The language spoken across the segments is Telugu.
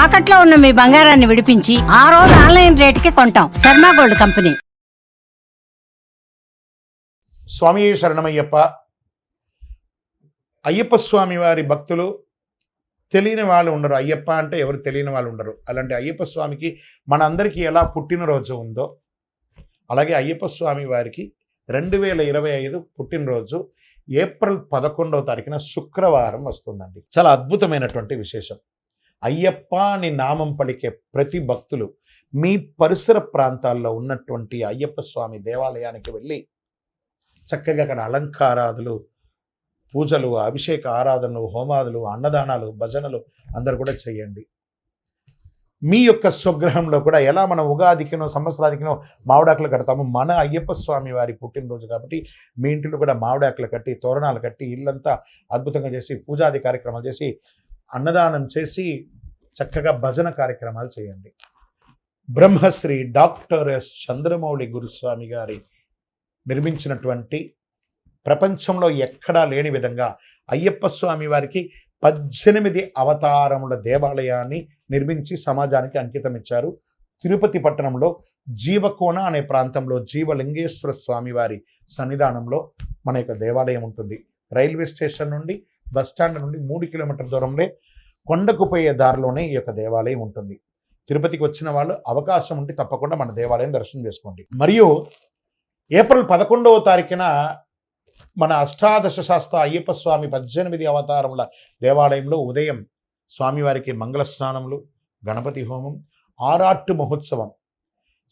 తాకట్లో ఉన్న మీ బంగారాన్ని విడిపించి ఆ రోజు ఆన్లైన్ రేటుకి కొంటాం. Sharma gold company. స్వామి శరణమయ్యప్ప. అయ్యప్ప స్వామి వారి భక్తులు తెలియని వాళ్ళు ఉండరు. అయ్యప్ప అంటే ఎవరు తెలియని వాళ్ళు ఉండరు. అలాంటి అయ్యప్ప స్వామికి మనందరికీ ఎలా పుట్టినరోజు ఉందో అలాగే అయ్యప్ప స్వామి వారికి 2025 పుట్టినరోజు ఏప్రిల్ 11వ తారీఖున శుక్రవారం వస్తుందండి. చాలా అద్భుతమైనటువంటి విశేషం. అయ్యప్ప అని నామం పలికే ప్రతి భక్తులు మీ పరిసర ప్రాంతాల్లో ఉన్నటువంటి అయ్యప్ప స్వామి దేవాలయానికి వెళ్ళి చక్కగా అక్కడ అలంకారాదులు, పూజలు, అభిషేక ఆరాధనలు, హోమాదులు, అన్నదానాలు, భజనలు అందరూ కూడా చేయండి. మీ యొక్క స్వగృహంలో కూడా ఎలా మనం ఉగాదికినో సంవత్సరాదికినో మామిడాకులు కడతాము, మన అయ్యప్ప స్వామి వారి పుట్టినరోజు కాబట్టి మీ ఇంటిలో కూడా మామిడాకులు కట్టి, తోరణాలు కట్టి, ఇల్లంతా అద్భుతంగా చేసి, పూజాది కార్యక్రమాలు చేసి, అన్నదానం చేసి, చక్కగా భజన కార్యక్రమాలు చేయండి. బ్రహ్మశ్రీ డాక్టర్ ఎస్ చంద్రమౌళి గురుస్వామి గారి నిర్మించినటువంటి ప్రపంచంలో ఎక్కడా లేని విధంగా అయ్యప్ప స్వామి వారికి 18 అవతారముల దేవాలయాన్ని నిర్మించి సమాజానికి అంకితం ఇచ్చారు. తిరుపతి పట్టణంలో జీవకోన అనే ప్రాంతంలో జీవలింగేశ్వర స్వామి వారి సన్నిధానంలో మన యొక్క దేవాలయం ఉంటుంది. రైల్వే స్టేషన్ నుండి బస్టాండ్ నుండి 3 కిలోమీటర్ల దూరంలో కొండకు పోయే దారిలోనే ఈ యొక్క దేవాలయం ఉంటుంది. తిరుపతికి వచ్చిన వాళ్ళు అవకాశం ఉంటే తప్పకుండా మన దేవాలయం దర్శనం చేసుకోండి. మరియు ఏప్రిల్ 11వ తారీఖున మన అష్టాదశ శాస్త్ర అయ్యప్ప స్వామి 18 అవతారముల దేవాలయంలో ఉదయం స్వామివారికి మంగళ స్నానములు, గణపతి హోమం, ఆరాట్టు మహోత్సవం.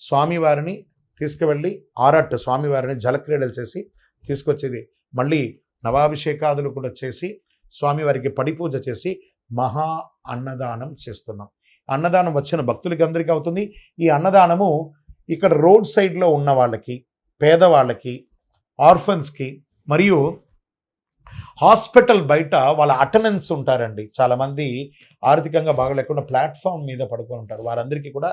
స్వామివారిని తీసుకువెళ్ళి ఆరాట్టు స్వామివారిని జలక్రీడలు చేసి తీసుకొచ్చేది, మళ్ళీ నవాభిషేకాదులు కూడా చేసి స్వామివారికి పడి పూజ చేసి మహా అన్నదానం చేస్తున్నాం. అన్నదానం వచ్చిన భక్తులకి అందరికీ అవుతుంది. ఈ అన్నదానము ఇక్కడ రోడ్ సైడ్లో ఉన్న వాళ్ళకి, పేదవాళ్ళకి, ఆర్ఫన్స్కి, మరియు హాస్పిటల్ బయట వాళ్ళ అటెండెన్స్ ఉంటారండి. చాలామంది ఆర్థికంగా బాగలేకుండా ప్లాట్ఫామ్ మీద పడుకొని ఉంటారు. వారందరికీ కూడా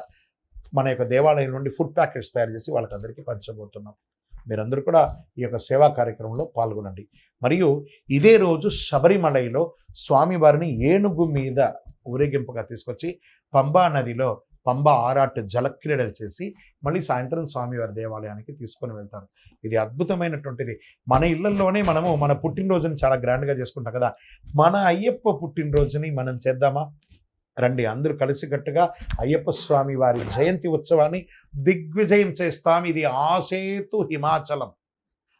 మన యొక్క దేవాలయం నుండి ఫుడ్ ప్యాకెట్స్ తయారు చేసి వాళ్ళకందరికీ పంచబోతున్నాం. మీరందరూ కూడా ఈ యొక్క సేవా కార్యక్రమంలో పాల్గొనండి. మరియు ఇదే రోజు శబరిమలలో స్వామివారిని ఏనుగు మీద ఊరేగింపుగా తీసుకొచ్చి పంబా నదిలో పంబా ఆరాట్ జలక్రీడలు చేసి మళ్ళీ సాయంత్రం స్వామివారి దేవాలయానికి తీసుకొని వెళ్తారు. ఇది అద్భుతమైనటువంటిది. మన ఇళ్లలోనే మనము మన పుట్టినరోజుని చాలా గ్రాండ్గా చేసుకుంటాం కదా. మన అయ్యప్ప పుట్టినరోజుని మనం చేద్దామా? రండి, అందరూ కలిసికట్టుగా అయ్యప్ప స్వామి వారి జయంతి ఉత్సవాన్ని దిగ్విజయం చేస్తాం. ఇది ఆసేతు హిమాచలం.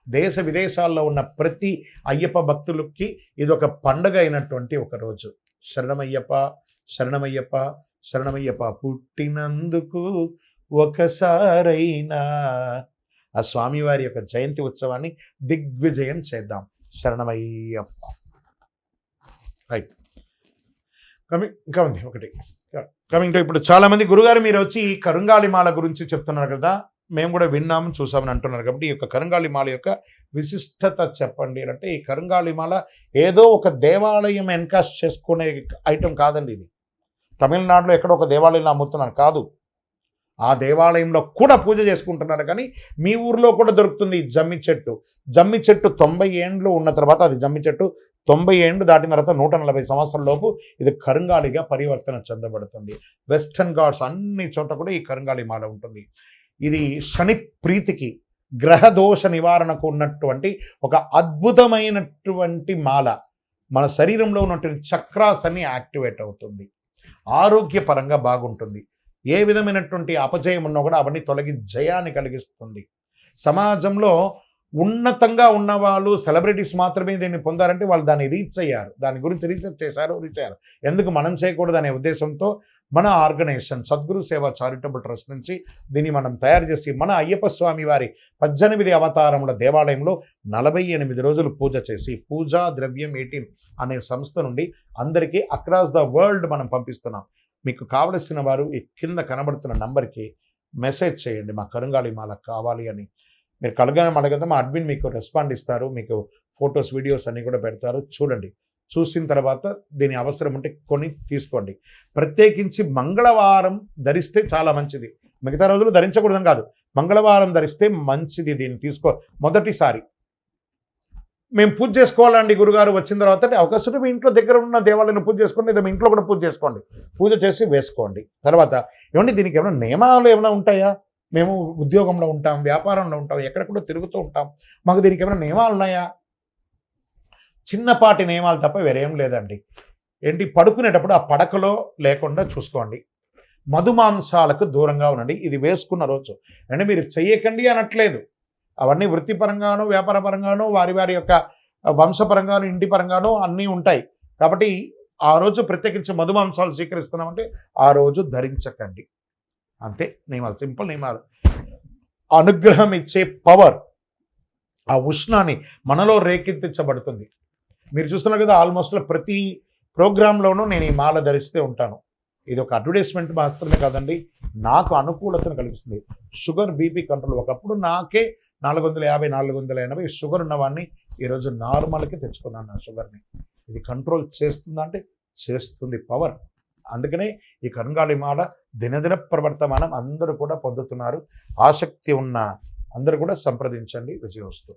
దేశ విదేశాల్లో ఉన్న ప్రతి అయ్యప్ప భక్తులకి ఇది ఒక పండుగ అయినటువంటి ఒక రోజు. శరణమయ్యప్ప, శరణమయ్యప్ప, శరణమయ్యప్ప. పుట్టినందుకు ఒకసారైనా ఆ స్వామివారి యొక్క జయంతి ఉత్సవాన్ని దిగ్విజయం చేద్దాం. శరణమయ్యప్ప. రైట్, ఇంకా ఉంది ఒకటి. కమింగ్ టు ఇప్పుడు చాలామంది గురుగారు మీరు వచ్చి ఈ కరుంగాళి మాల గురించి చెప్తున్నారు కదా, మేము కూడా విన్నాము చూసామని అంటున్నారు. కాబట్టి ఈ యొక్క కరుంగాళి మాల యొక్క విశిష్టత చెప్పండి అంటే, ఈ కరుంగాళి మాల ఏదో ఒక దేవాలయం ఎన్కాస్ట్ చేసుకునే ఐటెం కాదండి. ఇది తమిళనాడులో ఎక్కడో ఒక దేవాలయంలో అమ్ముతున్నారు కాదు, ఆ దేవాలయంలో కూడా పూజ చేసుకుంటున్నారు. కానీ మీ ఊర్లో కూడా దొరుకుతుంది ఈ జమ్మి చెట్టు. జమ్మి చెట్టు 90 ఏండ్లు ఉన్న తర్వాత, అది జమ్మి చెట్టు 90 ఏండ్లు దాటిన తర్వాత 140 సంవత్సరాల లోపు ఇది కరుంగాళిగా పరివర్తన చెందబడుతుంది. వెస్టర్న్ ఘాట్స్ అన్ని చోట కూడా ఈ కరుంగాళి మాల ఉంటుంది. ఇది శని ప్రీతికి, గ్రహదోష నివారణకు ఉన్నటువంటి ఒక అద్భుతమైనటువంటి మాల. మన శరీరంలో ఉన్నటువంటి చక్రాస్ అన్ని యాక్టివేట్ అవుతుంది. ఆరోగ్యపరంగా బాగుంటుంది. ఏ విధమైనటువంటి అపజయం ఉన్నా కూడా అవన్నీ తొలగి జయాన్ని కలిగిస్తుంది. సమాజంలో ఉన్నతంగా ఉన్నవాళ్ళు, సెలబ్రిటీస్ మాత్రమే దీన్ని పొందారంటే వాళ్ళు దాన్ని రీచ్ అయ్యారు, దాని గురించి రీసెర్చ్ చేశారు, రీచ్ అయ్యారు. ఎందుకు మనం చేయకూడదు అనే ఉద్దేశంతో మన ఆర్గనైజేషన్ సద్గురు సేవ చారిటబుల్ ట్రస్ట్ నుంచి దీన్ని మనం తయారు చేసి మన అయ్యప్ప స్వామి వారి 18 అవతారముల దేవాలయంలో 48 రోజులు పూజ చేసి పూజా ద్రవ్యం 18 అనే సంస్థ నుండి అందరికీ అక్రాస్ ద వరల్డ్ మనం పంపిస్తున్నాం. మీకు కావలసిన వారు ఈ కింద కనబడుతున్న నంబర్కి మెసేజ్ చేయండి, మా కరుంగాళి మాల కావాలి అని. మీరు కలగానే అడగదా, మా అడ్మిన్ మీకు రెస్పాండ్ ఇస్తారు. మీకు ఫొటోస్, వీడియోస్ అన్నీ కూడా పెడతారు. చూడండి, చూసిన తర్వాత దీని అవసరం ఉంటే కొని తీసుకోండి. ప్రత్యేకించి మంగళవారం ధరిస్తే చాలా మంచిది. మిగతా రోజులు ధరించకూడదని కాదు, మంగళవారం ధరిస్తే మంచిది. దీన్ని తీసుకో. మొదటిసారి మేము పూజ చేసుకోవాలండి గురుగారు వచ్చిన తర్వాత అంటే అవకాశం ఉంటే మీ ఇంట్లో దగ్గర ఉన్న దేవాలయాన్ని పూజ చేసుకోండి, లేదా మీ ఇంట్లో కూడా పూజ చేసుకోండి, పూజ చేసి వేసుకోండి. తర్వాత ఏమండి దీనికి ఏమైనా నియమాలు ఏమైనా ఉంటాయా? మేము ఉద్యోగంలో ఉంటాం, వ్యాపారంలో ఉంటాం, ఎక్కడెక్కడో తిరుగుతూ ఉంటాం, మాకు దీనికి ఏమైనా నియమాలు ఉన్నాయా? చిన్నపాటి నియమాలు తప్ప వేరేం లేదండి. ఏంటి, పడుకునేటప్పుడు ఆ పడకలో లేకుండా చూసుకోండి. మధుమాంసాలకు దూరంగా ఉండండి. ఇది వేసుకున్న రోజు అంటే మీరు చెయ్యకండి అనట్లేదు, అవన్నీ వృత్తిపరంగాను వ్యాపారపరంగాను వారి వారి యొక్క వంశపరంగాను ఇంటి పరంగాను అన్నీ ఉంటాయి. కాబట్టి ఆ రోజు ప్రత్యేకించి మధుమాంసాలు స్వీకరిస్తున్నామంటే ఆ రోజు ధరించకండి. అంతే నియమాలు, సింపుల్ నియమాలు. అనుగ్రహం ఇచ్చే పవర్, ఆ ఉష్ణాన్ని మనలో రేకెత్తించబడుతుంది. మీరు చూస్తున్నారు కదా, ఆల్మోస్ట్ ప్రతి ప్రోగ్రాంలోనూ నేను ఈ మాల ధరిస్తే ఉంటాను. ఇది ఒక అడ్వర్టైజ్మెంట్ మాత్రమే కాదండి, నాకు అనుకూలతను కలిగిస్తుంది. Sugar BP control. ఒకప్పుడు నాకే 450 480 షుగర్ ఉన్నవాడిని ఈరోజు నార్మల్కి తెచ్చుకున్నాను నా షుగర్ని. ఇది కంట్రోల్ చేస్తుందా అంటే చేస్తుంది, పవర్. అందుకనే ఈ కరుంగాళి మాల దినదిన ప్రవర్తమానం అందరూ కూడా పొందుతున్నారు. ఆసక్తి ఉన్న అందరూ కూడా సంప్రదించండి. విజయోస్తు.